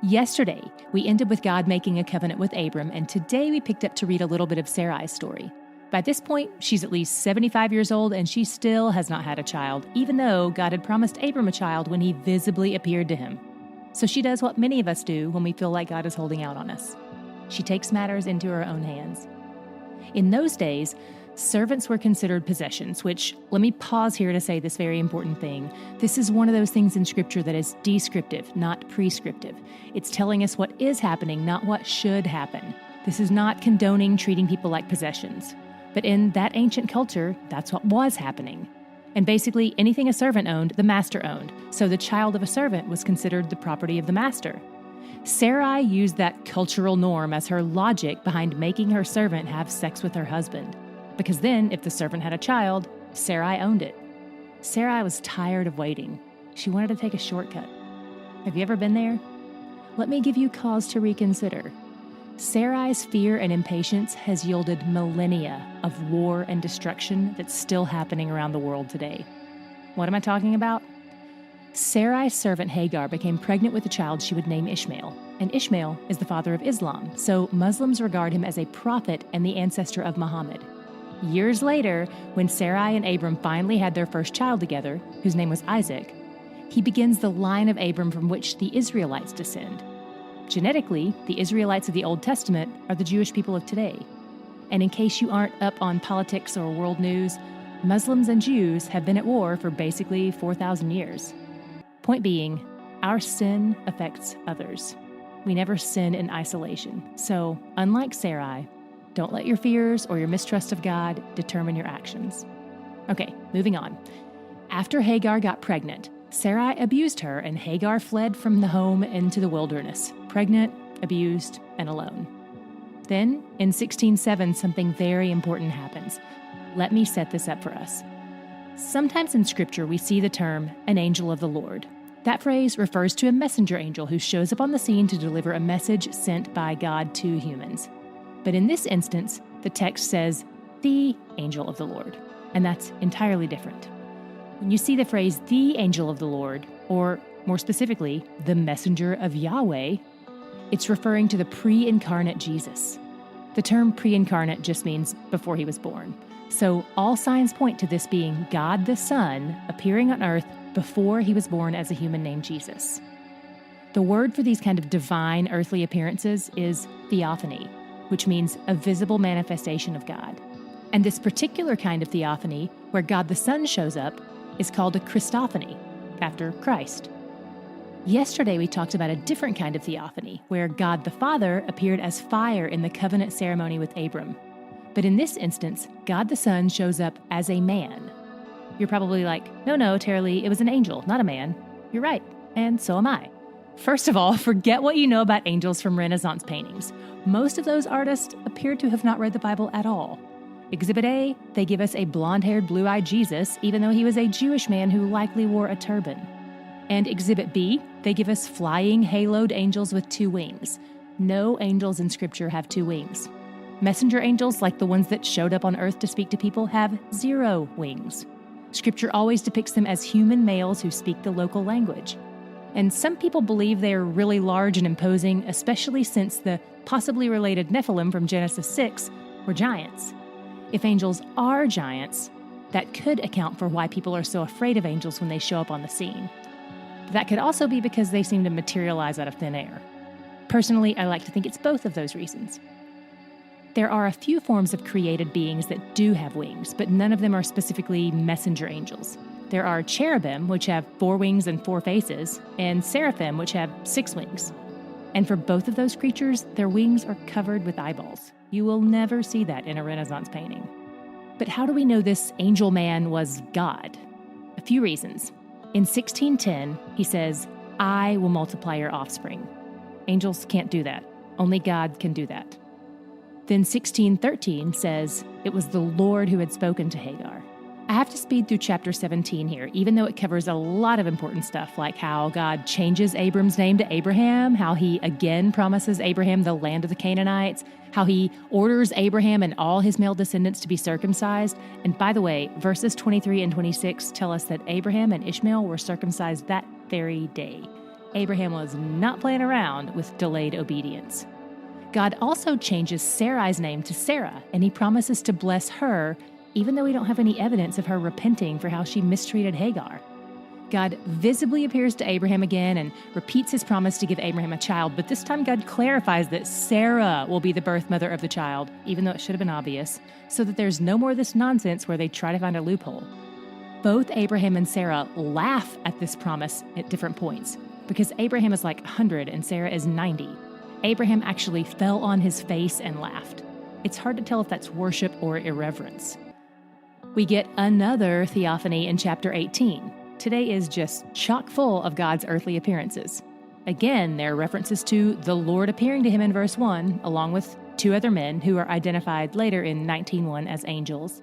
Yesterday, we ended with God making a covenant with Abram, and today we picked up to read a little bit of Sarai's story. By this point, she's at least 75 years old, and she still has not had a child, even though God had promised Abram a child when he visibly appeared to him. So she does what many of us do when we feel like God is holding out on us. She takes matters into her own hands. In those days, servants were considered possessions, which, let me pause here to say this very important thing. This is one of those things in Scripture that is descriptive, not prescriptive. It's telling us what is happening, not what should happen. This is not condoning treating people like possessions. But in that ancient culture, that's what was happening. And basically, anything a servant owned, the master owned. So the child of a servant was considered the property of the master. Sarai used that cultural norm as her logic behind making her servant have sex with her husband. Because then, if the servant had a child, Sarai owned it. Sarai was tired of waiting. She wanted to take a shortcut. Have you ever been there? Let me give you cause to reconsider. Sarai's fear and impatience has yielded millennia of war and destruction that's still happening around the world today. What am I talking about? Sarai's servant Hagar became pregnant with a child she would name Ishmael, and Ishmael is the father of Islam, so Muslims regard him as a prophet and the ancestor of Muhammad. Years later, when Sarai and Abram finally had their first child together, whose name was Isaac, he begins the line of Abram from which the Israelites descend. Genetically, the Israelites of the Old Testament are the Jewish people of today. And in case you aren't up on politics or world news, Muslims and Jews have been at war for basically 4,000 years. Point being, our sin affects others. We never sin in isolation. So, unlike Sarai, don't let your fears or your mistrust of God determine your actions. Okay, moving on. After Hagar got pregnant, Sarai abused her, and Hagar fled from the home into the wilderness, pregnant, abused, and alone. Then, in 16:7, something very important happens. Let me set this up for us. Sometimes in Scripture, we see the term, an angel of the Lord. That phrase refers to a messenger angel who shows up on the scene to deliver a message sent by God to humans. But in this instance, the text says, the angel of the Lord, and that's entirely different. When you see the phrase, the angel of the Lord, or more specifically, the messenger of Yahweh, it's referring to the pre-incarnate Jesus. The term pre-incarnate just means before he was born. So all signs point to this being God the Son appearing on earth before he was born as a human named Jesus. The word for these kind of divine earthly appearances is theophany, which means a visible manifestation of God. And this particular kind of theophany, where God the Son shows up, is called a Christophany, after Christ. Yesterday we talked about a different kind of theophany, where God the Father appeared as fire in the covenant ceremony with Abram. But in this instance, God the Son shows up as a man. You're probably like, no, Tara-Leigh, it was an angel, not a man. You're right, and so am I. First of all, forget what you know about angels from Renaissance paintings. Most of those artists appear to have not read the Bible at all. Exhibit A, they give us a blonde-haired, blue-eyed Jesus, even though he was a Jewish man who likely wore a turban. And Exhibit B, they give us flying, haloed angels with 2 wings. No angels in Scripture have 2 wings. Messenger angels, like the ones that showed up on earth to speak to people, have 0 wings. Scripture always depicts them as human males who speak the local language. And some people believe they are really large and imposing, especially since the possibly related Nephilim from Genesis 6 were giants. If angels are giants, that could account for why people are so afraid of angels when they show up on the scene. But that could also be because they seem to materialize out of thin air. Personally, I like to think it's both of those reasons. There are a few forms of created beings that do have wings, but none of them are specifically messenger angels. There are cherubim, which have 4 wings and 4 faces, and seraphim, which have 6 wings. And for both of those creatures, their wings are covered with eyeballs. You will never see that in a Renaissance painting. But how do we know this angel man was God? A few reasons. In 16:10, he says, I will multiply your offspring. Angels can't do that. Only God can do that. Then 16:13 says, it was the Lord who had spoken to Hagar. I have to speed through chapter 17 here, even though it covers a lot of important stuff, like how God changes Abram's name to Abraham, how he again promises Abraham the land of the Canaanites, how he orders Abraham and all his male descendants to be circumcised. And by the way, verses 23 and 26 tell us that Abraham and Ishmael were circumcised that very day. Abraham was not playing around with delayed obedience. God also changes Sarai's name to Sarah, and he promises to bless her, even though we don't have any evidence of her repenting for how she mistreated Hagar. God visibly appears to Abraham again and repeats his promise to give Abraham a child, but this time God clarifies that Sarah will be the birth mother of the child, even though it should have been obvious, so that there's no more of this nonsense where they try to find a loophole. Both Abraham and Sarah laugh at this promise at different points, because Abraham is like 100 and Sarah is 90. Abraham actually fell on his face and laughed. It's hard to tell if that's worship or irreverence. We get another theophany in chapter 18. Today is just chock full of God's earthly appearances. Again, there are references to the Lord appearing to him in verse 1, along with two other men who are identified later in 19:1 as angels.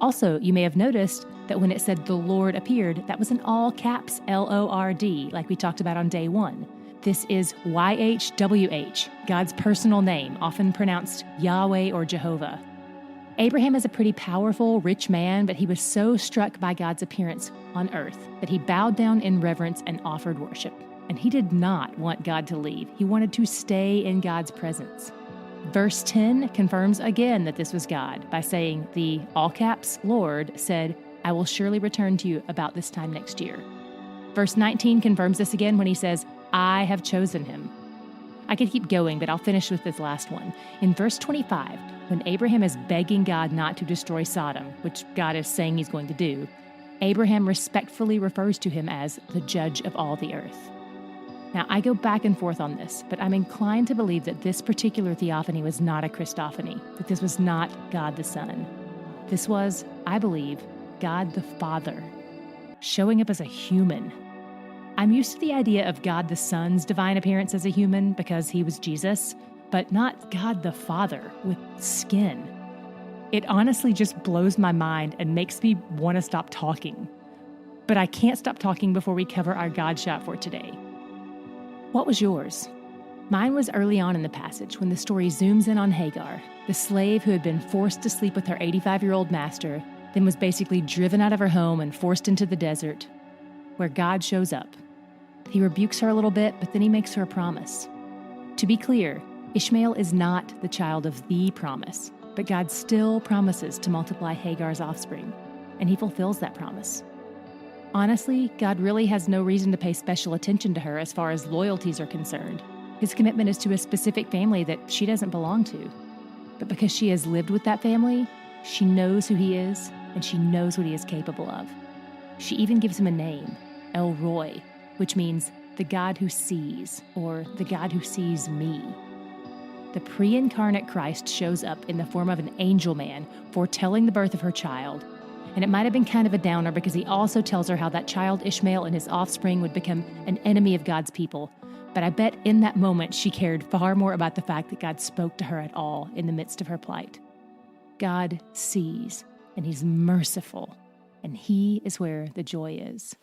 Also, you may have noticed that when it said the Lord appeared, that was in all caps Lord, like we talked about on day 1. This is YHWH, God's personal name, often pronounced Yahweh or Jehovah. Abraham is a pretty powerful, rich man, but he was so struck by God's appearance on earth that he bowed down in reverence and offered worship. And he did not want God to leave. He wanted to stay in God's presence. Verse 10 confirms again that this was God by saying the all caps Lord said, "I will surely return to you about this time next year." Verse 19 confirms this again when he says, "I have chosen him." I could keep going, but I'll finish with this last one. In verse 25, when Abraham is begging God not to destroy Sodom, which God is saying he's going to do, Abraham respectfully refers to him as the judge of all the earth. Now, I go back and forth on this, but I'm inclined to believe that this particular theophany was not a Christophany, that this was not God the Son. This was, I believe, God the Father, showing up as a human. I'm used to the idea of God the Son's divine appearance as a human because he was Jesus, but not God the Father with skin. It honestly just blows my mind and makes me want to stop talking. But I can't stop talking before we cover our God shot for today. What was yours? Mine was early on in the passage when the story zooms in on Hagar, the slave who had been forced to sleep with her 85-year-old master, then was basically driven out of her home and forced into the desert, where God shows up. He rebukes her a little bit, but then he makes her a promise. To be clear, Ishmael is not the child of the promise, but God still promises to multiply Hagar's offspring, and he fulfills that promise. Honestly, God really has no reason to pay special attention to her as far as loyalties are concerned. His commitment is to a specific family that she doesn't belong to. But because she has lived with that family, she knows who he is, and she knows what he is capable of. She even gives him a name, El Roi, which means the God who sees, or the God who sees me. The pre-incarnate Christ shows up in the form of an angel man, foretelling the birth of her child. And it might have been kind of a downer because he also tells her how that child Ishmael and his offspring would become an enemy of God's people. But I bet in that moment she cared far more about the fact that God spoke to her at all in the midst of her plight. God sees, and he's merciful, and he is where the joy is.